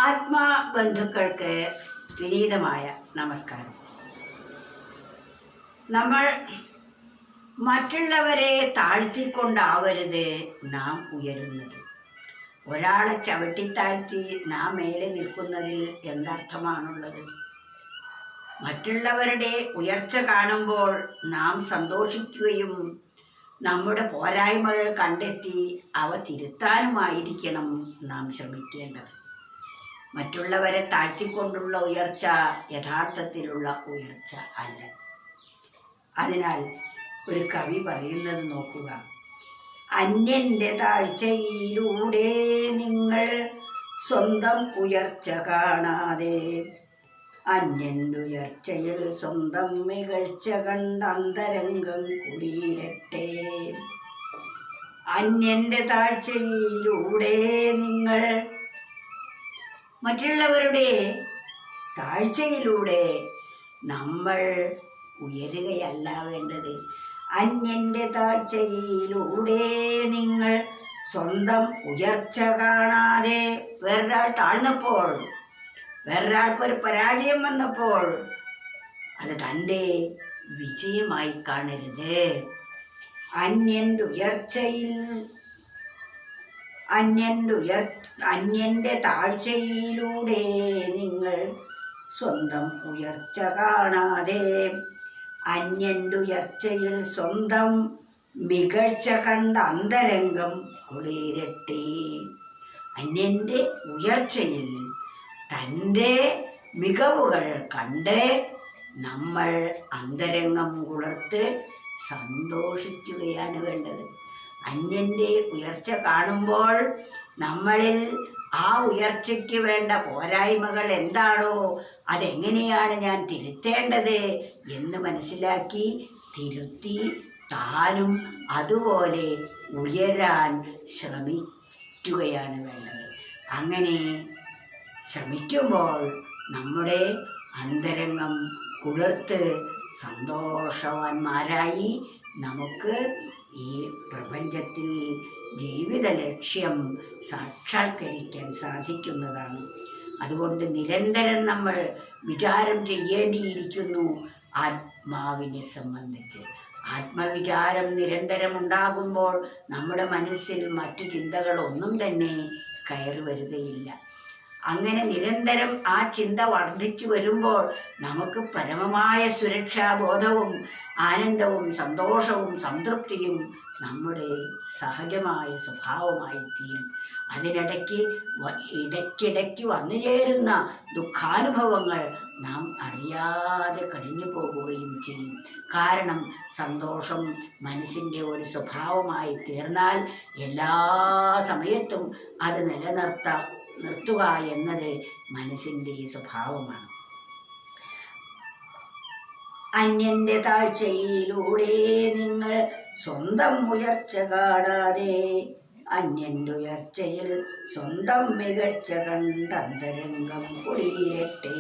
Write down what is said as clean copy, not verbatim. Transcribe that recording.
ആത്മാബന്ധുക്കൾക്ക് വിനീതമായ നമസ്കാരം. നമ്മൾ മറ്റുള്ളവരെ താഴ്ത്തിക്കൊണ്ടാവരുത് നാം ഉയരുന്നത്. ഒരാളെ ചവിട്ടിത്താഴ്ത്തി നാം മേലെ നിൽക്കുന്നതിൽ എന്തർത്ഥമാണുള്ളത്? മറ്റുള്ളവരുടെ ഉയർച്ച കാണുമ്പോൾ നാം സന്തോഷിക്കുകയും നമ്മുടെ പോരായ്മകൾ കണ്ടെത്തി അവ തിരുത്താനുമായിരിക്കണം നാം ശ്രമിക്കേണ്ടത്. മറ്റുള്ളവരെ താഴ്ത്തിക്കൊണ്ടുള്ള ഉയർച്ച യഥാർത്ഥത്തിലുള്ള ഉയർച്ച അല്ല. അതിനാൽ ഒരു കവി പറയുന്നത് നോക്കുക: അന്യൻ്റെ താഴ്ചയിലൂടെ നിങ്ങൾ സ്വന്തം ഉയർച്ച കാണാതെ, അന്യൻ്റെ ഉയർച്ചയിൽ സ്വന്തം മികഴ്ച കണ്ട അന്തരംഗം കുളിരട്ടെ. അന്യൻ്റെ താഴ്ചയിലൂടെ നിങ്ങൾ, മറ്റുള്ളവരുടെ താഴ്ചയിലൂടെ നമ്മൾ ഉയരുകയല്ല വേണ്ടത്. അന്യൻ്റെ താഴ്ചയിലൂടെ നിങ്ങൾ സ്വന്തം ഉയർച്ച കാണാതെ, വേറൊരാൾ താഴ്ന്നപ്പോൾ, വേറൊരാൾക്കൊരു പരാജയം വന്നപ്പോൾ അത് തൻ്റെ വിജയമായി കാണരുത്. അന്യൻ്റെ താഴ്ചയിലൂടെ നിങ്ങൾ സ്വന്തം ഉയർച്ച കാണാതെ, അന്യൻ്റെ ഉയർച്ചയിൽ സ്വന്തം മികഴ്ച കണ്ട അന്തരംഗം കുളിരട്ടെ. അന്യൻ്റെ ഉയർച്ചയിൽ തൻ്റെ മികവുകൾ കണ്ട് നമ്മൾ അന്തരംഗം കുളിർത്ത് സന്തോഷിക്കുകയാണ് വേണ്ടത്. അന്യൻ്റെ ഉയർച്ച കാണുമ്പോൾ നമ്മളിൽ ആ ഉയർച്ചയ്ക്ക് വേണ്ട പോരായ്മകൾ എന്താണോ, അതെങ്ങനെയാണ് ഞാൻ തിരുത്തേണ്ടത് എന്ന് മനസ്സിലാക്കി തിരുത്തി താനും അതുപോലെ ഉയരാൻ ശ്രമിക്കുകയാണ് വേണ്ടത്. അങ്ങനെ ശ്രമിക്കുമ്പോൾ നമ്മുടെ അന്തരംഗം കുളിർത്ത് സന്തോഷവാന്മാരായി നമുക്ക് ഈ പ്രപഞ്ചത്തിൽ ജീവിത ലക്ഷ്യം സാക്ഷാത്കരിക്കാൻ സാധിക്കുന്നതാണ്. അതുകൊണ്ട് നിരന്തരം നമ്മൾ വിചാരം ചെയ്യേണ്ടിയിരിക്കുന്നു ആത്മാവിനെ സംബന്ധിച്ച്. ആത്മവിചാരം നിരന്തരം ഉണ്ടാകുമ്പോൾ നമ്മുടെ മനസ്സിൽ മറ്റു ചിന്തകളൊന്നും തന്നെ കയറി വരികയില്ല. അങ്ങനെ നിരന്തരം ആ ചിന്ത വർദ്ധിച്ചു വരുമ്പോൾ നമുക്ക് പരമമായ സുരക്ഷാബോധവും ആനന്ദവും സന്തോഷവും സംതൃപ്തിയും നമ്മുടെ സഹജമായ സ്വഭാവമായി തീരും. ഇടയ്ക്കിടയ്ക്ക് വന്നു ചേരുന്ന ദുഃഖാനുഭവങ്ങൾ നാം അറിയാതെ കഴിഞ്ഞു പോകുകയും ചെയ്യും. കാരണം സന്തോഷം മനസ്സിൻ്റെ ഒരു സ്വഭാവമായി തീർന്നാൽ എല്ലാ സമയത്തും അത് നിർത്തുക എന്നത് മനസ്സിൻ്റെ സ്വഭാവമാണ്. അന്യൻ്റെ താഴ്ചയിലൂടെ നിങ്ങൾ സ്വന്തം ഉയർച്ച കാണാതെ, അന്യൻ്റെ ഉയർച്ചയിൽ സ്വന്തം മികഴ്ച കണ്ട അന്തരംഗം കുളിരട്ടെ.